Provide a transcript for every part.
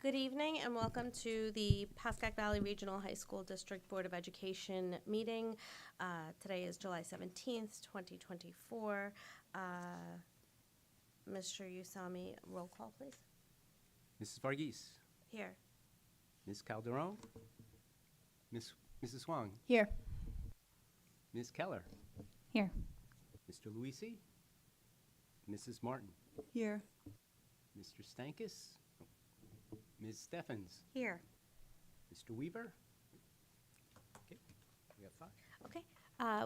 Good evening and welcome to the Pascack Valley Regional High School District Board of Education meeting. Today is July 17th, 2024. Mr. Usami, roll call, please. Mrs. Varghese, Here. Ms. Calderon, Mrs. Huang, Here. Ms. Keller, Here. Mr. Luisi, Mrs. Martin, Here. Mr. Stankus, Ms. Steffens, Here. Mr. Weaver. Okay, we have 5. Okay.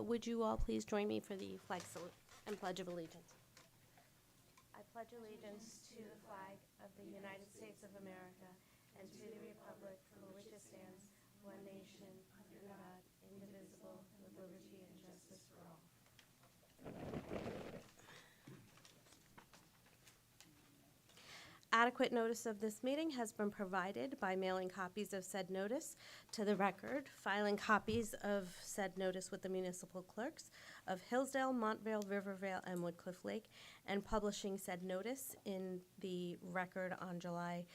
Would you all please join me for the flag salute and Pledge of Allegiance? I pledge allegiance to the flag of the United States of America and to the republic for which it stands, one nation, under God, indivisible, with liberty and justice for all. Adequate notice of this meeting has been provided by mailing copies of said notice to the record, filing copies of said notice with the municipal clerks of Hillsdale, Montvale, Rivervale, and Woodcliff Lake, and publishing said notice in the record on July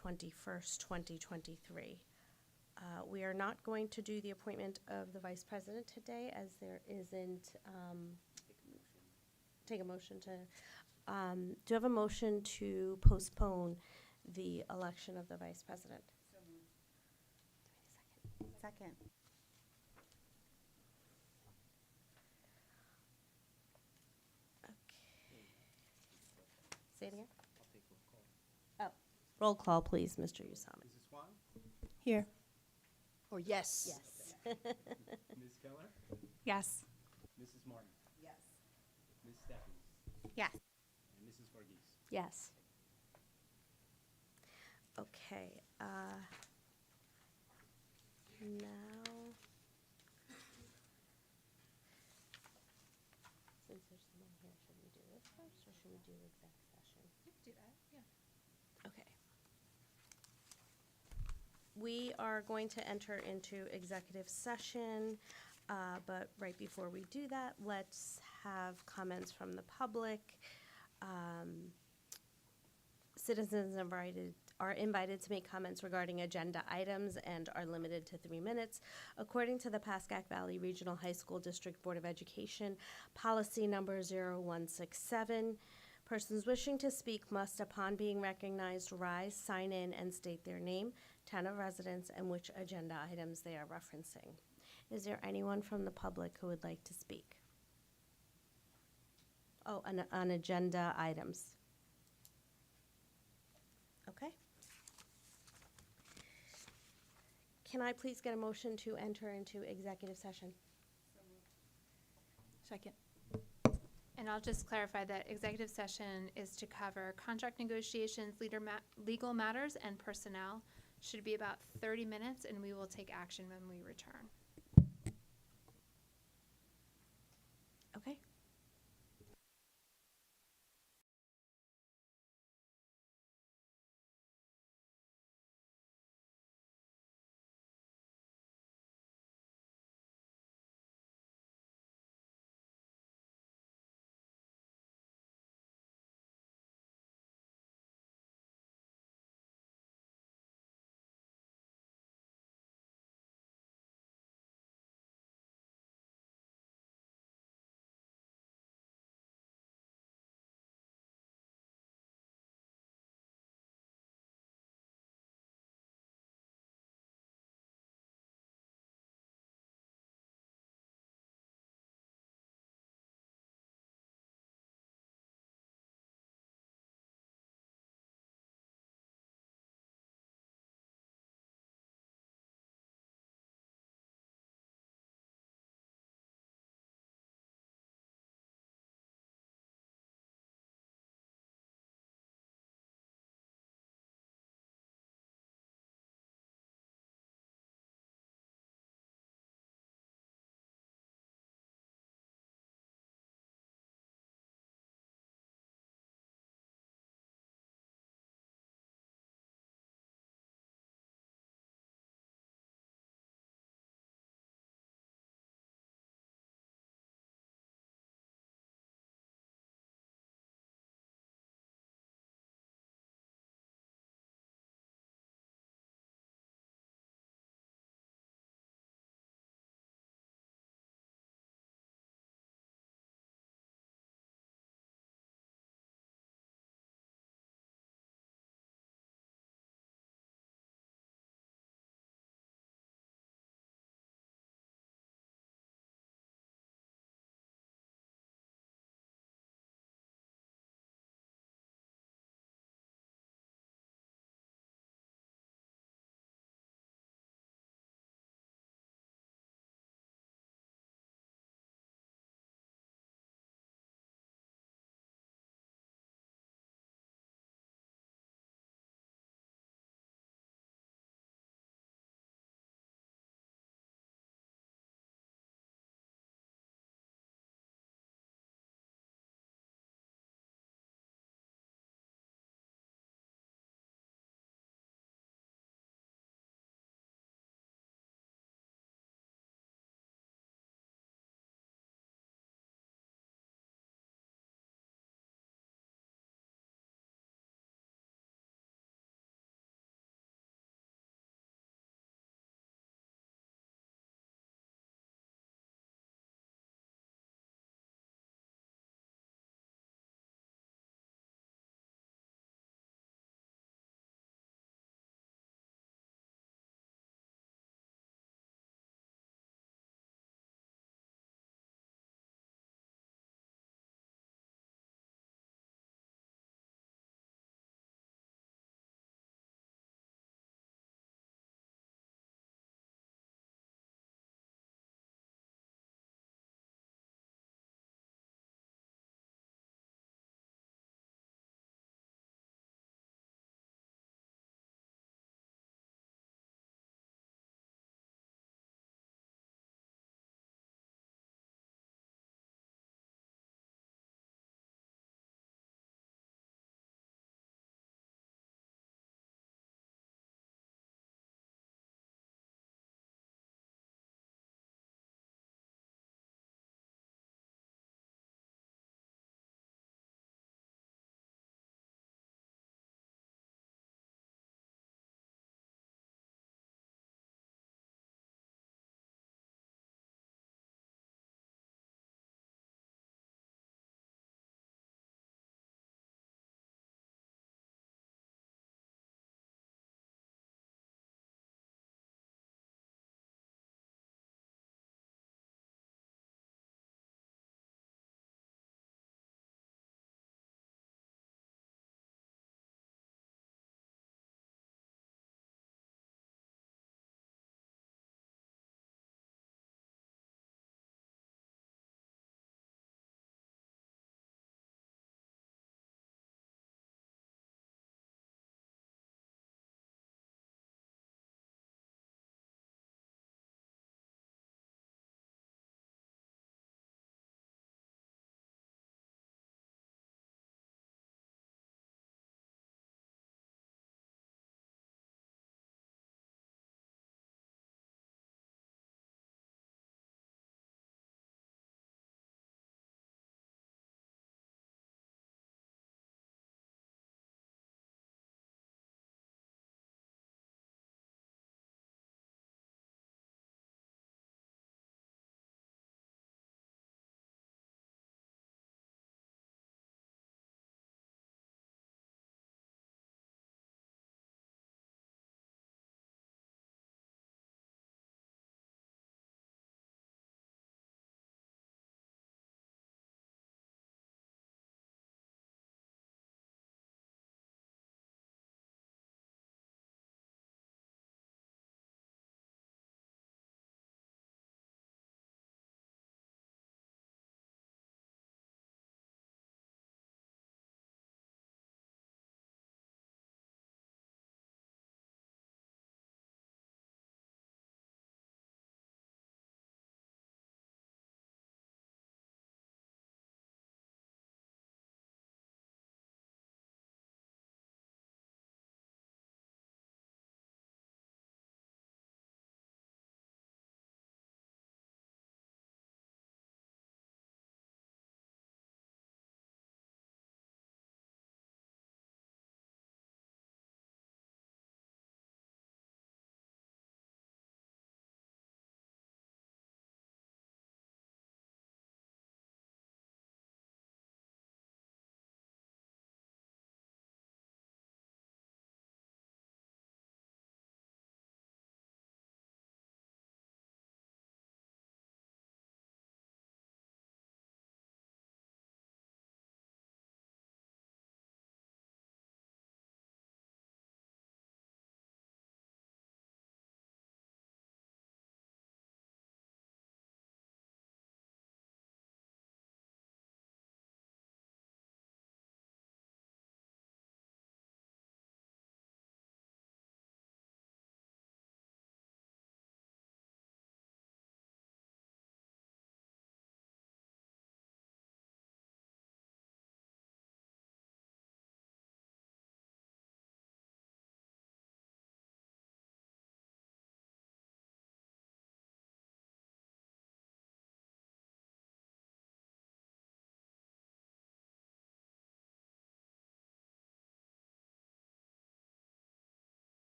21st, 2023. We are not going to do the appointment of the vice president today, as there isn't, take a motion to, do you have a motion to postpone the election of the vice president? Second. Okay. Say it again? Oh, roll call, please, Mr. Usami. Mrs. Huang, Here. Or yes. Yes. Ms. Keller, Yes. Mrs. Martin, Yes. Ms. Steffens, Yes. and Mrs. Varghese. Yes. Okay, now, since there's someone here, should we do this first, or should we do exec session? You can do that, yeah. Okay. We are going to enter into executive session, but right before we do that, let's have comments from the public. Citizens are invited to make comments regarding agenda items and are limited to 3 minutes. According to the Pascack Valley Regional High School District Board of Education, policy number 0167, persons wishing to speak must, upon being recognized, rise, sign in, and state their name, town of residence, and which agenda items they are referencing. Is there anyone from the public who would like to speak? Oh, on agenda items. Okay. Can I please get a motion to enter into executive session? Second. And I'll just clarify that executive session is to cover contract negotiations, legal matters, and personnel. Should be about 30 minutes, and we will take action when we return. Okay.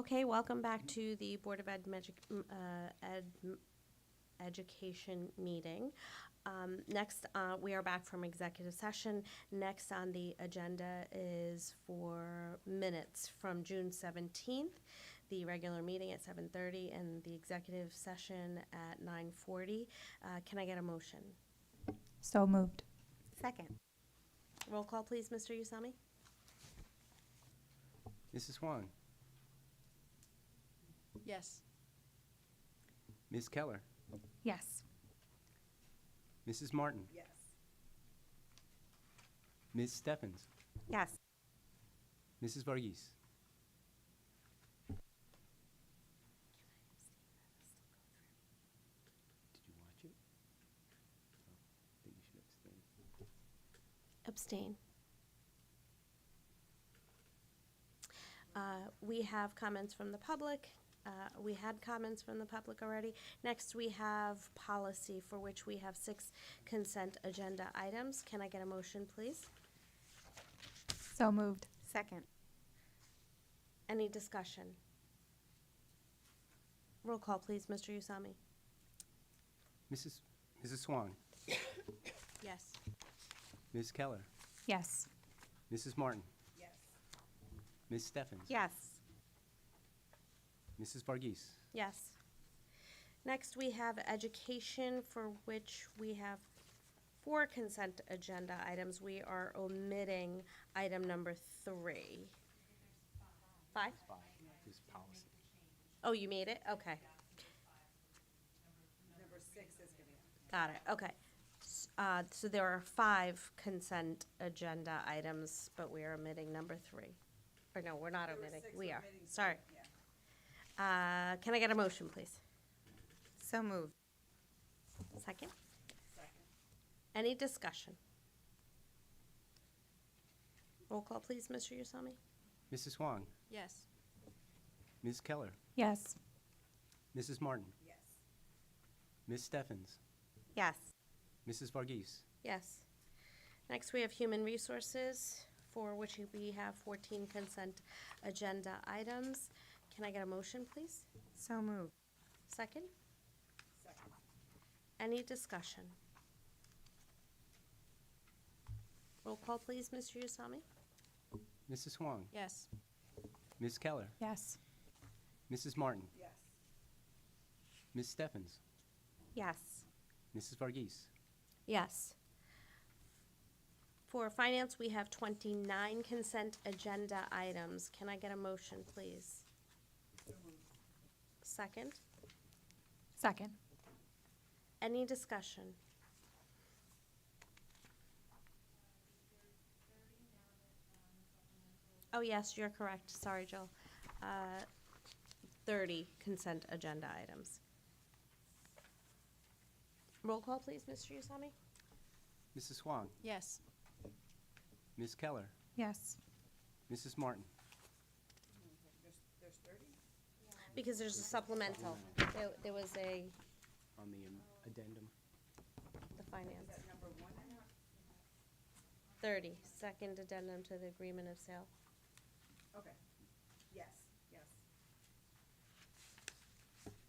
Okay, welcome back to the Board of Education meeting. Next, we are back from executive session. Next on the agenda is for minutes from June 17th, the regular meeting at 7:30, and the executive session at 9:40. Can I get a motion? So moved. Second. Roll call, please, Mr. Usami. Mrs. Huang, Yes. Ms. Keller, Yes. Mrs. Martin, Yes. Ms. Steffens, Yes. Mrs. Varghese. Did you watch it? Oh, I think you should abstain. Abstain. We have comments from the public. We had comments from the public already. Next, we have policy, for which we have 6 consent agenda items. Can I get a motion, please? So moved. Second. Any discussion? Roll call, please, Mr. Usami. Mrs. Huang, Yes. Ms. Keller, Yes. Mrs. Martin, Yes. Ms. Steffens, Yes. Mrs. Varghese. Yes. Next, we have education, for which we have 4 consent agenda items. We are omitting item number 3. 5? 5 is policy. Oh, you made it? Okay. Number 6 is going to. Got it, okay. So there are 5 consent agenda items, but we are omitting number 3. Or no, we're not omitting, we are, sorry. Can I get a motion, please? So moved. Second? Any discussion? Roll call, please, Mr. Usami. Mrs. Huang, Yes. Ms. Keller, Yes. Mrs. Martin, Yes. Ms. Steffens, Yes. Mrs. Varghese. Yes. Next, we have human resources, for which we have 14 consent agenda items. Can I get a motion, please? So moved. Second? Any discussion? Roll call, please, Mr. Usami. Mrs. Huang, Yes. Ms. Keller, Yes. Mrs. Martin, Yes. Ms. Steffens, Yes. Mrs. Varghese. Yes. For finance, we have 29 consent agenda items. Can I get a motion, please? Second? Second. Any discussion? Oh, yes, you're correct. Sorry, Jill. 30 consent agenda items. Roll call, please, Mr. Usami. Mrs. Huang, Yes. Ms. Keller, Yes. Mrs. Martin, Because there's a supplemental. There was on the addendum. the finance. 30, second addendum to the agreement of sale. Okay, yes, yes.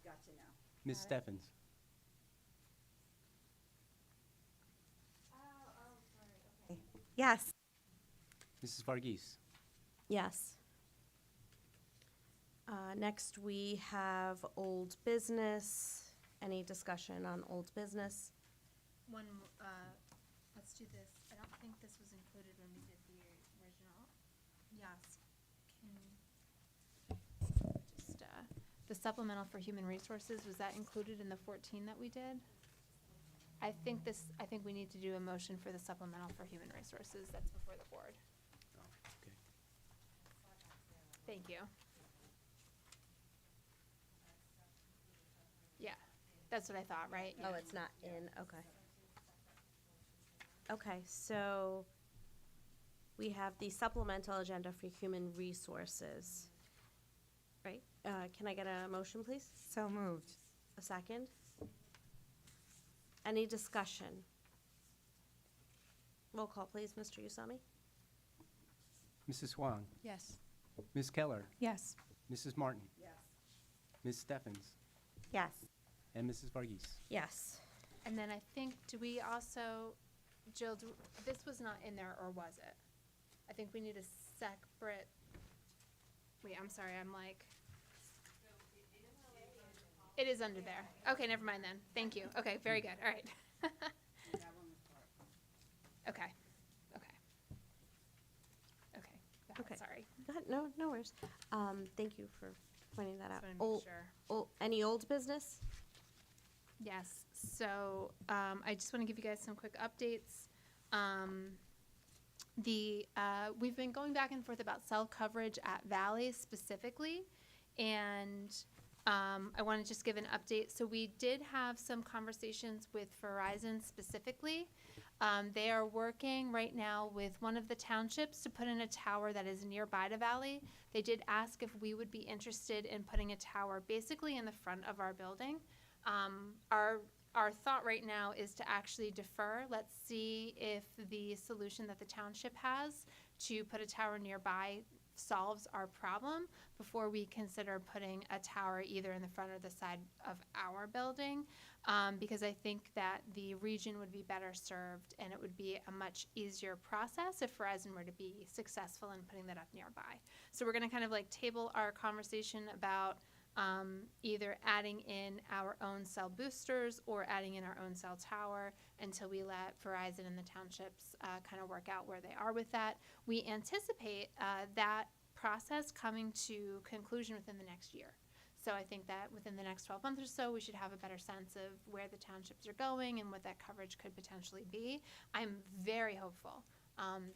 Gotcha now. Ms. Steffens, Yes. Mrs. Varghese. Yes. Next, we have old business. Any discussion on old business? Let's do this. I don't think this was included when we did the original. Yes. Just, the supplemental for human resources, was that included in the 14 that we did? I think we need to do a motion for the supplemental for human resources. That's before the board. Oh, okay. Thank you. Yeah, that's what I thought, right? Oh, it's not in, okay. Okay, so we have the supplemental agenda for human resources, right? Can I get a motion, please? So moved. A second? Any discussion? Roll call, please, Mr. Usami. Mrs. Huang, Yes. Ms. Keller, Yes. Mrs. Martin, Yes. Ms. Steffens, Yes. and Mrs. Varghese. Yes. And then I think, do we also, Jill, this was not in there, or was it? I think we need a separate, wait, I'm sorry, I'm like. It is under there. Okay, never mind then. Thank you. Okay, very good. All right. That one was part. Okay, okay. Okay, got it, Okay. sorry. Go ahead. No worries. Thank you for pointing that out. Just wanna make sure. Any old business? Yes, so, I just wanna give you guys some quick updates. We've been going back and forth about cell coverage at Valley specifically, and, I wanna just give an update. So we did have some conversations with Verizon specifically. They are working right now with one of the townships to put in a tower that is nearby to Valley. They did ask if we would be interested in putting a tower basically in the front of our building. Our thought right now is to actually defer. Let's see if the solution that the township has to put a tower nearby solves our problem before we consider putting a tower either in the front or the side of our building. Because I think that the region would be better served and it would be a much easier process if Verizon were to be successful in putting that up nearby. So we're gonna kind of like table our conversation about either adding in our own cell boosters or adding in our own cell tower until we let Verizon and the townships kind of work out where they are with that. We anticipate that process coming to conclusion within the next year. So I think that within the next 12 months or so, we should have a better sense of where the townships are going and what that coverage could potentially be. I'm very hopeful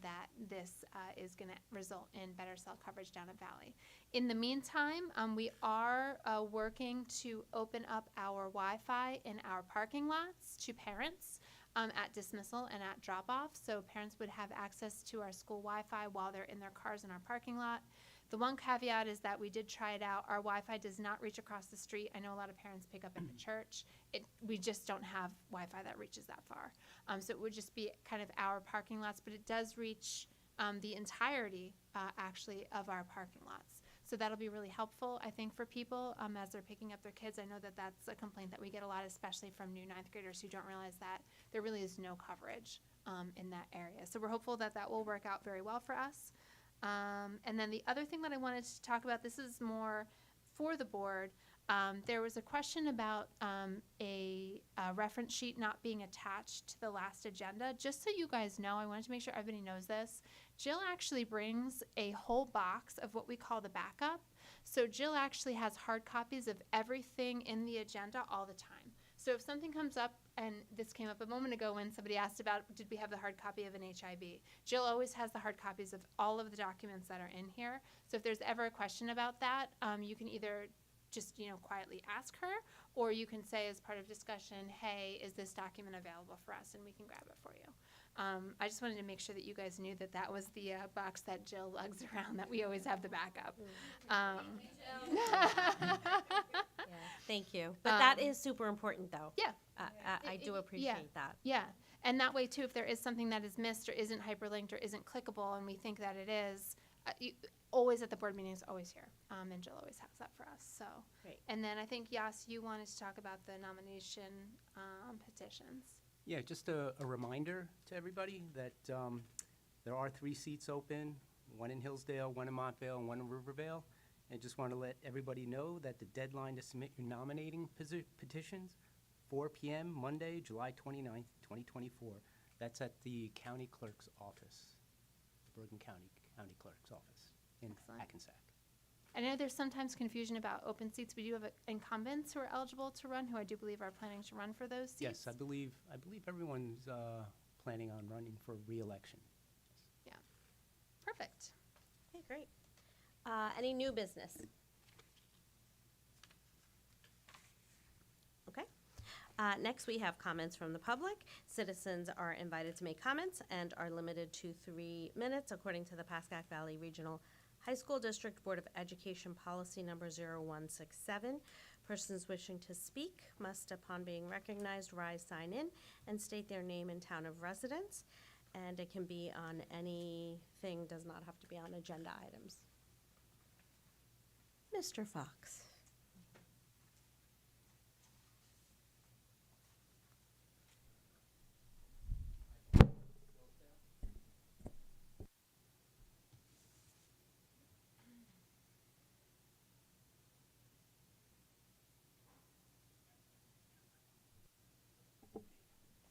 that this is going to result in better cell coverage down at Valley. In the meantime, we are working to open up our Wi-Fi in our parking lots to parents at dismissal and at drop-off, so parents would have access to our school Wi-Fi while they're in their cars in our parking lot. The one caveat is that we did try it out. Our Wi-Fi does not reach across the street. I know a lot of parents pick up at the church. We just don't have Wi-Fi that reaches that far. So it would just be kind of our parking lots, but it does reach the entirety, actually, of our parking lots. So that'll be really helpful, I think, for people as they're picking up their kids. I know that that's a complaint that we get a lot, especially from new ninth graders who don't realize that there really is no coverage in that area. So we're hopeful that that will work out very well for us. And then the other thing that I wanted to talk about, this is more for the board. There was a question about a reference sheet not being attached to the last agenda. Just so you guys know, I wanted to make sure everybody knows this. Jill actually brings a whole box of what we call the backup. So Jill actually has hard copies of everything in the agenda all the time. So if something comes up, and this came up a moment ago when somebody asked about, did we have the hard copy of an HIB? Jill always has the hard copies of all of the documents that are in here. So if there's ever a question about that, you can either just, quietly ask her, or you can say as part of discussion, hey, is this document available for us? And we can grab it for you. I just wanted to make sure that you guys knew that that was the box that Jill lugs around, that we always have the backup. Yeah, thank you. But that is super important, though. Yeah. I do appreciate that. Yeah, and that way too, if there is something that is missed or isn't hyperlinked or isn't clickable, and we think that it is, always at the board meetings, always here, and Jill always has that for us. So, Great. And then I think Yas, you wanted to talk about the nomination petitions. Yeah, just a reminder to everybody that there are 3 seats open, one in Hillsdale, one in Montvale, and one in Rivervale. And just want to let everybody know that the deadline to submit your nominating petitions, 4 p.m. Monday, July 29th, 2024. That's at the county clerk's office, the Bergen County Clerk's office in Excellent. Hackensack. I know there's sometimes confusion about open seats. We do have incumbents who are eligible to run, who I do believe are planning to run for those seats. Yes, I believe everyone's planning on running for re-election. Yeah. Perfect. Okay, great. Any new business? Okay. Next, we have comments from the public. Citizens are invited to make comments and are limited to 3 minutes according to the Pascack Valley Regional High School District Board of Education Policy Number 0167. Persons wishing to speak must, upon being recognized, rise, sign in, and state their name and town of residence. And it can be on anything, does not have to be on agenda items. Mr. Fox.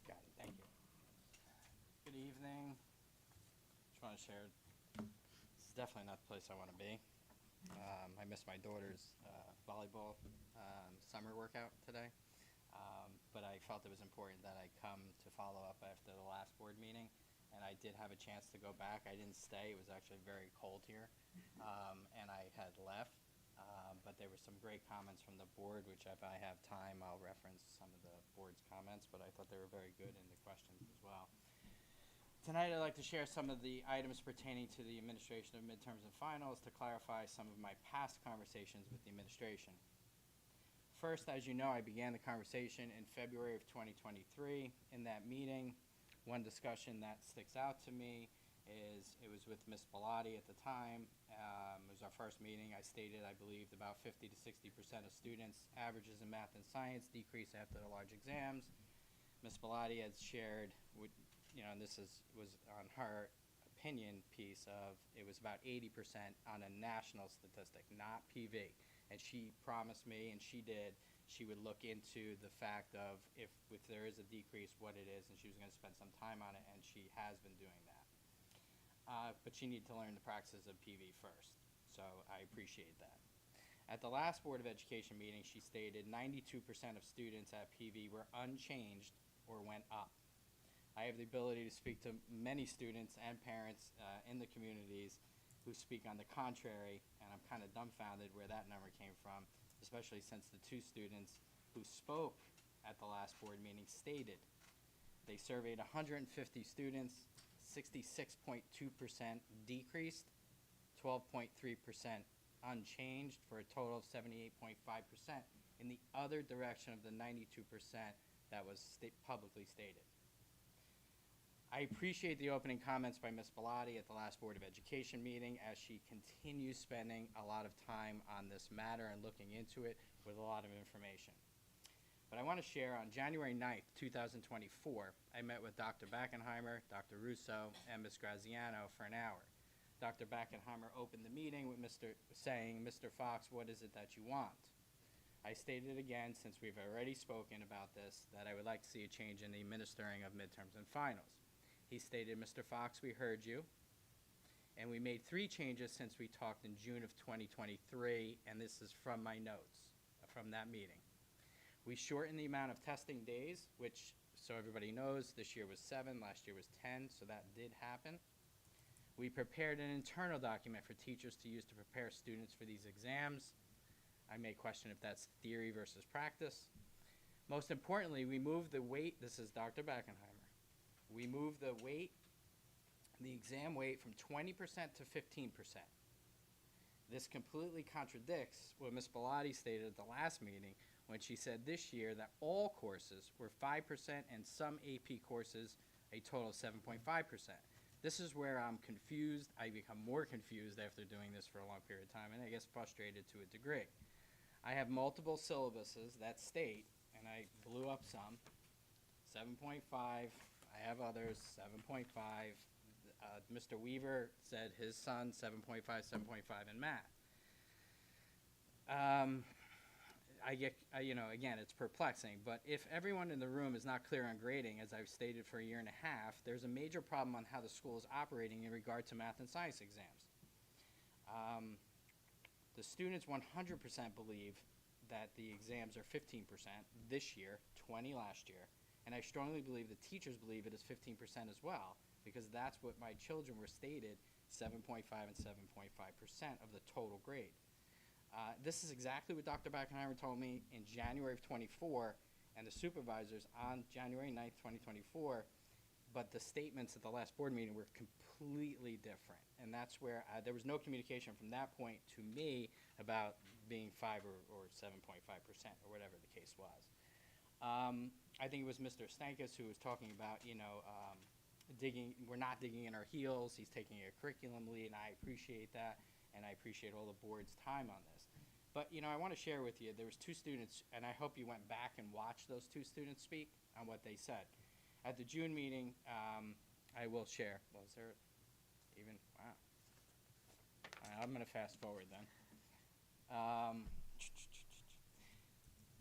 Got it, thank you. Good evening. Just want to share, it's definitely not the place I want to be. I missed my daughter's volleyball summer workout today, but I felt it was important that I come to follow up after the last board meeting, and I did have a chance to go back. I didn't stay, it was actually very cold here, and I had left, but there were some great comments from the board, which if I have time, I'll reference some of the board's comments, but I thought they were very good in the questions as well. Tonight, I'd like to share some of the items pertaining to the administration of midterms and finals to clarify some of my past conversations with the administration. First, as you know, I began the conversation in February of 2023. In that meeting, one discussion that sticks out to me is it was with Ms. Bellotti at the time. It was our first meeting. I stated I believed about 50 to 60% of students' averages in math and science decrease after the large exams. Ms. Bellotti had shared, and this was on her opinion piece of, it was about 80% on a national statistic, not PV. And she promised me, and she did, she would look into the fact of if there is a decrease, what it is, and she was going to spend some time on it, and she has been doing that. But she needed to learn the practices of PV first, so I appreciate that. At the last Board of Education meeting, she stated 92% of students at PV were unchanged or went up. I have the ability to speak to many students and parents in the communities who speak on the contrary, and I'm kind of dumbfounded where that number came from, especially since the two students who spoke at the last board meeting stated they surveyed 150 students, 66.2% decreased, 12.3% unchanged, for a total of 78.5% in the other direction of the 92% that was publicly stated. I appreciate the opening comments by Ms. Bellotti at the last Board of Education meeting, as she continues spending a lot of time on this matter and looking into it with a lot of information. But I want to share, on January 9th, 2024, I met with Dr. Backenheimer, Dr. Russo, and Ms. Graziano for an hour. Dr. Backenheimer opened the meeting with saying, "Mr. Fox, what is it that you want?" I stated again, since we've already spoken about this, that I would like to see a change in the administering of midterms and finals. He stated, "Mr. Fox, we heard you, and we made 3 changes since we talked in June of 2023, and this is from my notes from that meeting. We shortened the amount of testing days, which, so everybody knows, this year was 7, last year was 10, so that did happen. We prepared an internal document for teachers to use to prepare students for these exams. I may question if that's theory versus practice. Most importantly, we moved the weight," this is Dr. Backenheimer, "we moved the exam weight from 20% to 15%. This completely contradicts what Ms. Bellotti stated at the last meeting when she said this year that all courses were 5% and some AP courses a total of 7.5%. This is where I'm confused. I become more confused after doing this for a long period of time, and I guess frustrated to a degree. I have multiple syllabuses that state, and I blew up some, 7.5, I have others, 7.5. Mr. Weaver said his son, 7.5, 7.5 in math. Again, it's perplexing, but if everyone in the room is not clear on grading, as I've stated for a year and a half, there's a major problem on how the school is operating in regard to math and science exams. The students 100% believe that the exams are 15% this year, 20 last year, and I strongly believe the teachers believe it is 15% as well, because that's what my children were stated, 7.5 and 7.5% of the total grade. This is exactly what Dr. Backenheimer told me in January of 24, and the supervisors on January 9th, 2024, but the statements at the last board meeting were completely different, and that's where there was no communication from that point to me about being 5 or 7.5% or whatever the case was. I think it was Mr. Stankus who was talking about, we're not digging in our heels. He's taking a curriculum lead, and I appreciate that, and I appreciate all the board's time on this. But, you know, I want to share with you, there was 2 students, and I hope you went back and watched those 2 students speak on what they said. At the June meeting, I will share. Was there even, wow. I'm going to fast forward then.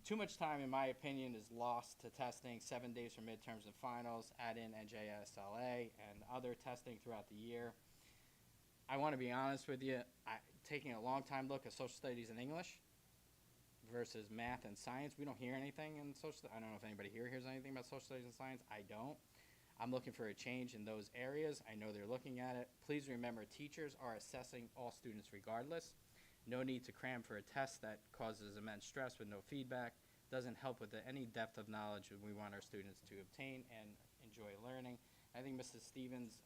Too much time, in my opinion, is lost to testing, 7 days for midterms and finals, add in NJSLA and other testing throughout the year. I want to be honest with you, taking a long time look at social studies and English versus math and science, we don't hear anything in social, I don't know if anybody here hears anything about social studies and science, I don't. I'm looking for a change in those areas. I know they're looking at it. Please remember, teachers are assessing all students regardless. No need to cram for a test that causes immense stress with no feedback. Doesn't help with any depth of knowledge we want our students to obtain and enjoy learning. I think Mrs. Stevens,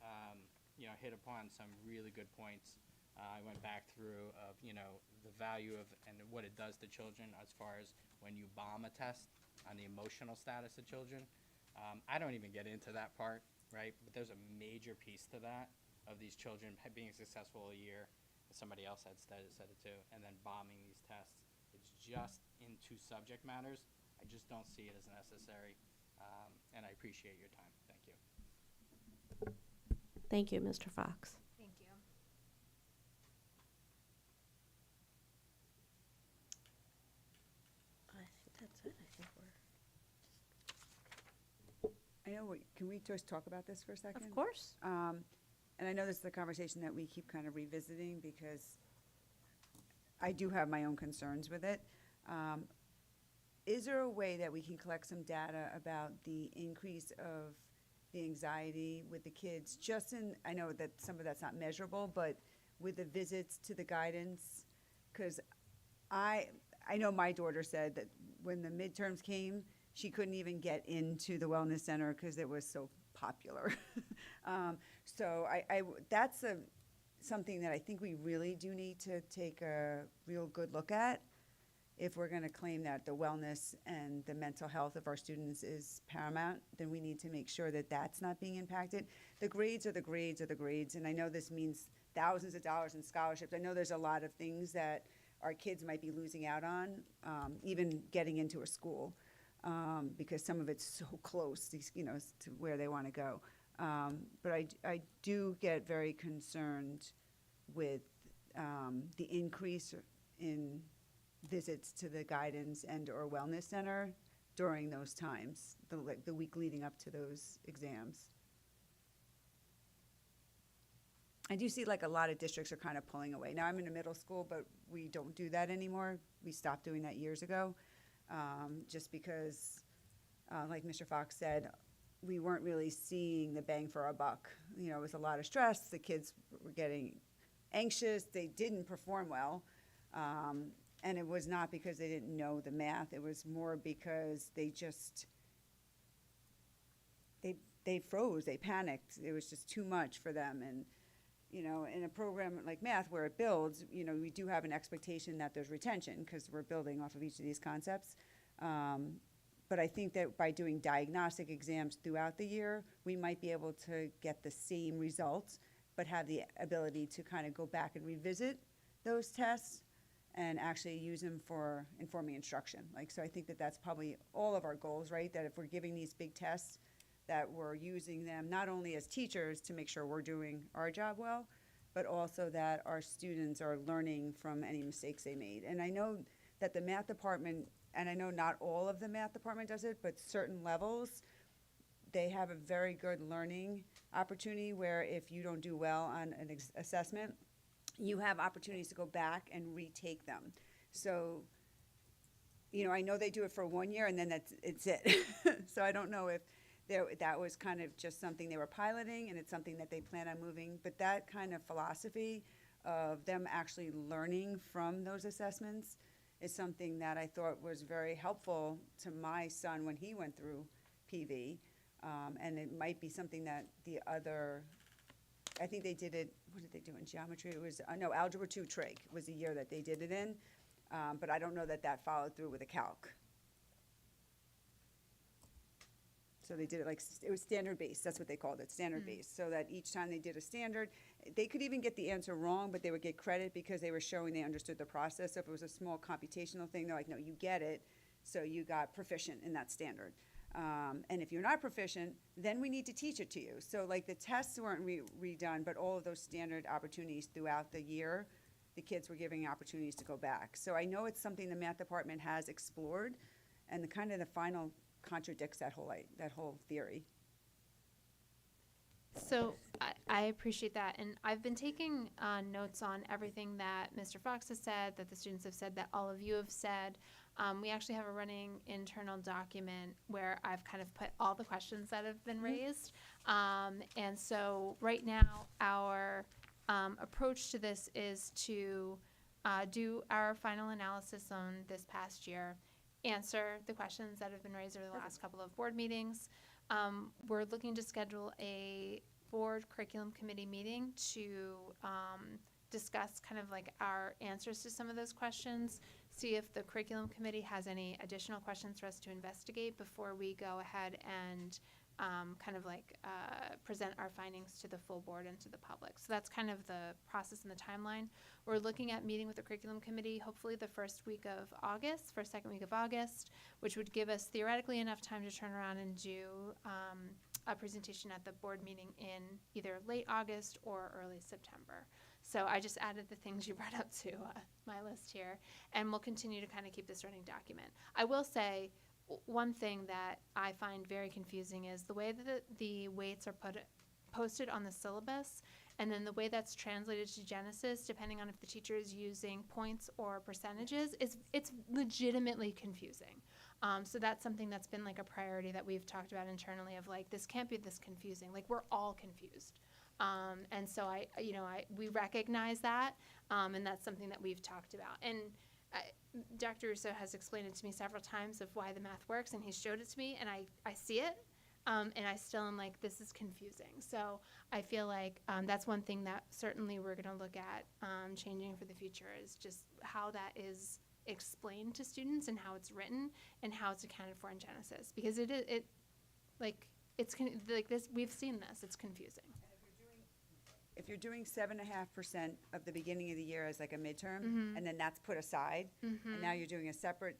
hit upon some really good points. I went back through of, the value of and what it does to children as far as when you bomb a test on the emotional status of children. I don't even get into that part, right? But there's a major piece to that of these children being successful a year. Somebody else had said it too, and then bombing these tests. It's just in 2 subject matters. I just don't see it as necessary, and I appreciate your time. Thank you. Thank you, Mr. Fox. Thank you. I think that's it. I think we're. I know, can we just talk about this for a second? Of course. And I know this is a conversation that we keep kind of revisiting because I do have my own concerns with it. Is there a way that we can collect some data about the increase of the anxiety with the kids? I know that some of that's not measurable, but with the visits to the guidance? Because I know my daughter said that when the midterms came, she couldn't even get into the wellness center because it was so popular. So that's something that I think we really do need to take a real good look at. If we're going to claim that the wellness and the mental health of our students is paramount, then we need to make sure that that's not being impacted. The grades are the grades are the grades, and I know this means thousands of dollars in scholarships. I know there's a lot of things that our kids might be losing out on, even getting into a school, because some of it's so close, to where they want to go. But I do get very concerned with the increase in visits to the guidance and/or wellness center during those times, the week leading up to those exams. I do see a lot of districts are kind of pulling away. Now, I'm in a middle school, but we don't do that anymore. We stopped doing that years ago, just because, like Mr. Fox said, we weren't really seeing the bang for our buck. It was a lot of stress. The kids were getting anxious. They didn't perform well. And it was not because they didn't know the math. It was more because they froze. They panicked. It was just too much for them. And, in a program like math where it builds, we do have an expectation that there's retention because we're building off of each of these concepts. But I think that by doing diagnostic exams throughout the year, we might be able to get the same results, but have the ability to kind of go back and revisit those tests and actually use them for informing instruction. So I think that that's probably all of our goals, right? That if we're giving these big tests, that we're using them not only as teachers to make sure we're doing our job well, but also that our students are learning from any mistakes they made. And I know that the math department, and I know not all of the math department does it, but certain levels, they have a very good learning opportunity where if you don't do well on an assessment, you have opportunities to go back and retake them. So, I know they do it for 1 year and then it's it. So I don't know if that was kind of just something they were piloting and it's something that they plan on moving. But that kind of philosophy of them actually learning from those assessments is something that I thought was very helpful to my son when he went through PV. And it might be something that I think they did it, what did they do in geometry? It was, Algebra 2 Trig was the year that they did it in, but I don't know that followed through with a calc. So they did it it was standard based, that's what they called it, standard based. So that each time they did a standard, They could even get the answer wrong, but they would get credit because they were showing they understood the process. So if it was a small computational thing, they're like, no, you get it, so you got proficient in that standard. And if you're not proficient, then we need to teach it to you. So like the tests weren't redone, but all of those standard opportunities throughout the year, the kids were giving opportunities to go back. So I know it's something the math department has explored, and the final contradicts that whole theory. So I appreciate that, and I've been taking notes on everything that Mr. Fox has said, that the students have said, that all of you have said. We actually have a running internal document where I've kind of put all the questions that have been raised. And so right now, our approach to this is to do our final analysis on this past year, answer the questions that have been raised over the last couple of board meetings. We're looking to schedule a board curriculum committee meeting to discuss kind of like our answers to some of those questions, see if the curriculum committee has any additional questions for us to investigate before we go ahead and kind of like present our findings to the full board and to the public. So that's kind of the process and the timeline. We're looking at meeting with the curriculum committee hopefully the first week of August, second week of August, which would give us theoretically enough time to turn around and do a presentation at the board meeting in either late August or early September. So I just added the things you brought up to my list here, and we'll continue to kind of keep this running document. I will say one thing that I find very confusing is the way that the weights are posted on the syllabus, and then the way that's translated to Genesis, depending on if the teacher is using points or percentages, it's legitimately confusing. So that's something that's been like a priority that we've talked about internally of like, this can't be this confusing. Like, we're all confused. And so we recognize that, and that's something that we've talked about. And Dr. Russo has explained it to me several times of why the math works, and he showed it to me, and I see it, and I still am like, this is confusing. So I feel like that's one thing that certainly we're going to look at changing for the future, is just how that is explained to students and how it's written and how it's accounted for in Genesis, because we've seen this, it's confusing. If you're doing 7.5% of the beginning of the year as like a midterm, and then that's put aside, and now you're doing a separate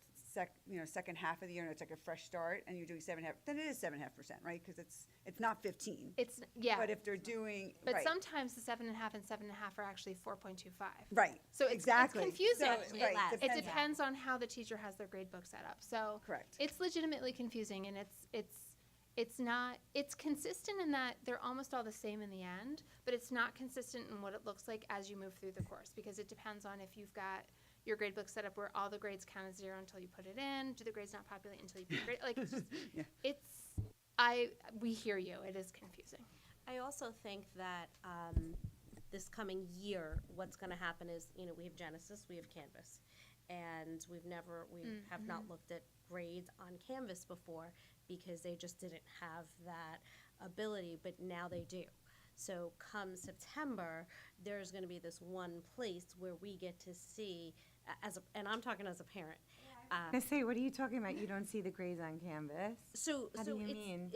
second half of the year, and it's like a fresh start, and you're doing 7.5%, then it is 7.5%, right? Because it's not 15. It's, yeah. But if they're doing, But right. sometimes the 7.5 and 7.5 are actually 4.25. Right. So it's exactly. confusing. So, right, It depends on how the teacher has their grade book set up. So Correct. it's legitimately confusing, and it's consistent in that they're almost all the same in the end, but it's not consistent in what it looks like as you move through the course, because it depends on if you've got your grade book set up where all the grades count as 0 until you put it in. Do the grades not populate until you put grade? Like, it's just, Yeah. We hear you. It is confusing. I also think that this coming year, what's going to happen is, we have Genesis, we have Canvas, and we have not looked at grades on Canvas before because they just didn't have that ability, but now they do. So come September, there's going to be this one place where we get to see, and I'm talking as a parent. I say, what are you talking about? You don't see the grades on Canvas? How do you mean?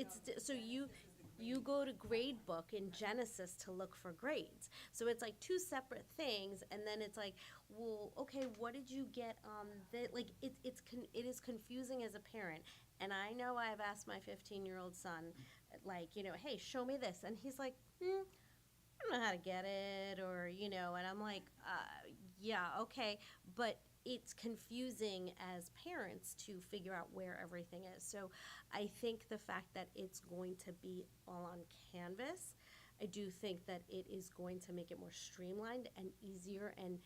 You go to grade book in Genesis to look for grades. So it's like two separate things, and then it's like, well, okay, what did you get on the, like, it is confusing as a parent. And I know I've asked my 15-year-old son, like, hey, show me this. And he's like, I don't know how to get it, or, and I'm like, yeah, okay. But it's confusing as parents to figure out where everything is. So I think the fact that it's going to be all on Canvas, I do think that it is going to make it more streamlined and easier, and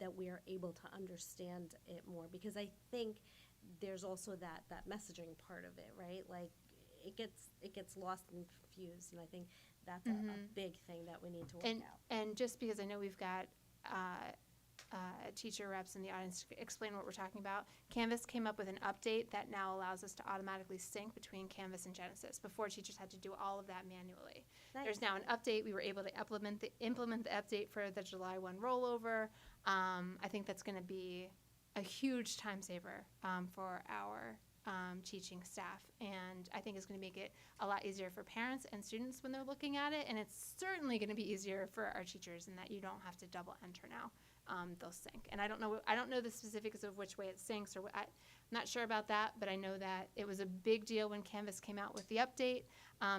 that we are able to understand it more, because I think there's also that messaging part of it, right? Like, it gets lost and confused, and I think that's a big thing that we need to work out. And just because I know we've got teacher reps in the audience to explain what we're talking about, Canvas came up with an update that now allows us to automatically sync between Canvas and Genesis. Before, teachers had to do all of that manually. Nice. There's now an update. We were able to implement the update for the July 1 rollover. I think that's going to be a huge time saver for our teaching staff. And I think it's going to make it a lot easier for parents and students when they're looking at it. And it's certainly going to be easier for our teachers in that you don't have to double enter now. They'll sync. And I don't know the specifics of which way it syncs, or I'm not sure about that, but I know that it was a big deal when Canvas came out with the update,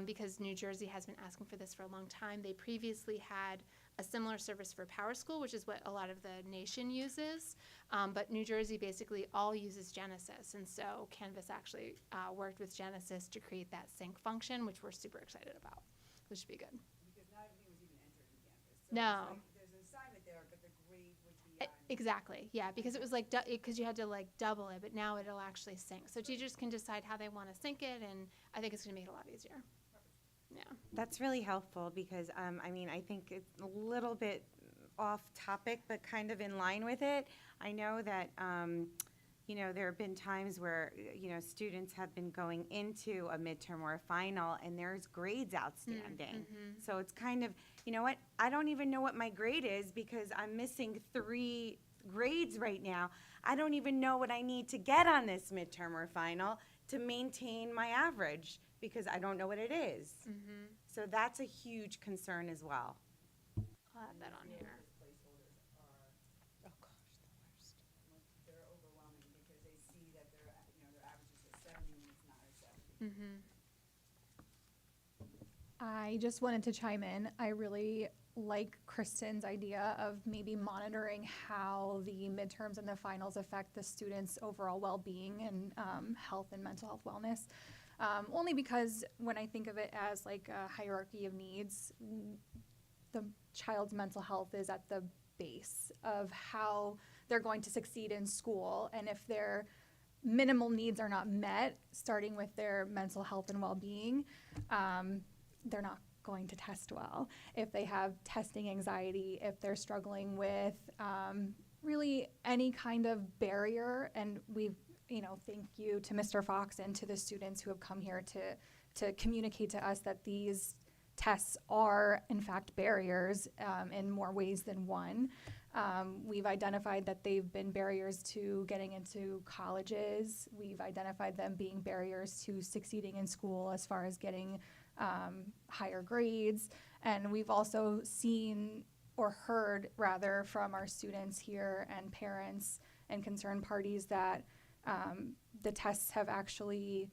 because New Jersey has been asking for this for a long time. They previously had a similar service for PowerSchool, which is what a lot of the nation uses, but New Jersey basically all uses Genesis, and so Canvas actually worked with Genesis to create that sync function, which we're super excited about, which should be good. Because not everything was even entered in Canvas. No. It's like there's an assignment there, but the grade would be on. Exactly, yeah, because it was like, because you had to like double it, but now it'll actually sync. So teachers can decide how they want to sync it, and I think it's going to make it a lot easier. Yeah. That's really helpful because, I mean, I think it's a little bit off topic, but kind of in line with it. I know that, you know, there have been times where, you know, students have been going into a midterm or a final and there's grades outstanding. So it's kind of, you know what, I don't even know what my grade is because I'm missing 3 grades right now. I don't even know what I need to get on this midterm or final to maintain my average because I don't know what it is. So that's a huge concern as well. I'll add that on here. Placeholders are, Oh, gosh, the worst. they're overwhelming because they see that their, you know, their average is at 70 and it's not at 70. I just wanted to chime in. I really like Kristen's idea of maybe monitoring how the midterms and the finals affect the students' overall well-being and health and mental health wellness. Only because when I think of it as like a hierarchy of needs, the child's mental health is at the base of how they're going to succeed in school. And if their minimal needs are not met, starting with their mental health and well-being, they're not going to test well. If they have testing anxiety, if they're struggling with really any kind of barrier, and we've, you know, thank you to Mr. Fox and to the students who have come here to communicate to us that these tests are in fact barriers in more ways than one. We've identified that they've been barriers to getting into colleges. We've identified them being barriers to succeeding in school as far as getting higher grades. And we've also seen or heard rather from our students here and parents and concerned parties that the tests have actually,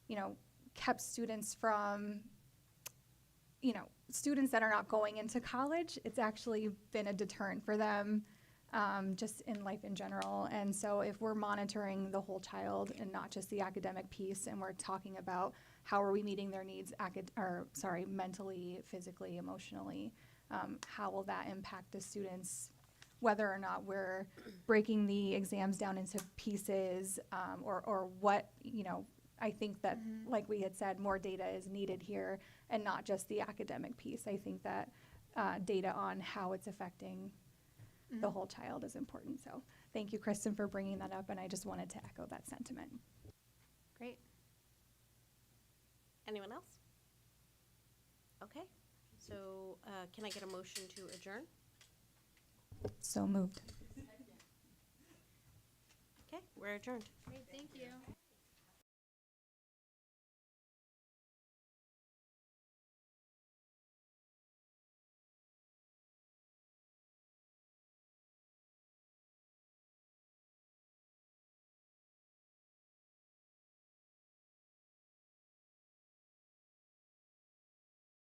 you know, kept students from, you know, students that are not going into college. It's actually been a deterrent for them just in life in general. And so if we're monitoring the whole child and not just the academic piece, and we're talking about how are we meeting their needs mentally, physically, emotionally, how will that impact the students, whether or not we're breaking the exams down into pieces, or what, you know, I think that, like we had said, more data is needed here and not just the academic piece. I think that data on how it's affecting the whole child is important. So thank you, Kristen, for bringing that up, and I just wanted to echo that sentiment. Great. Anyone else? Okay, so can I get a motion to adjourn? So moved. Okay, we're adjourned. Great, thank you.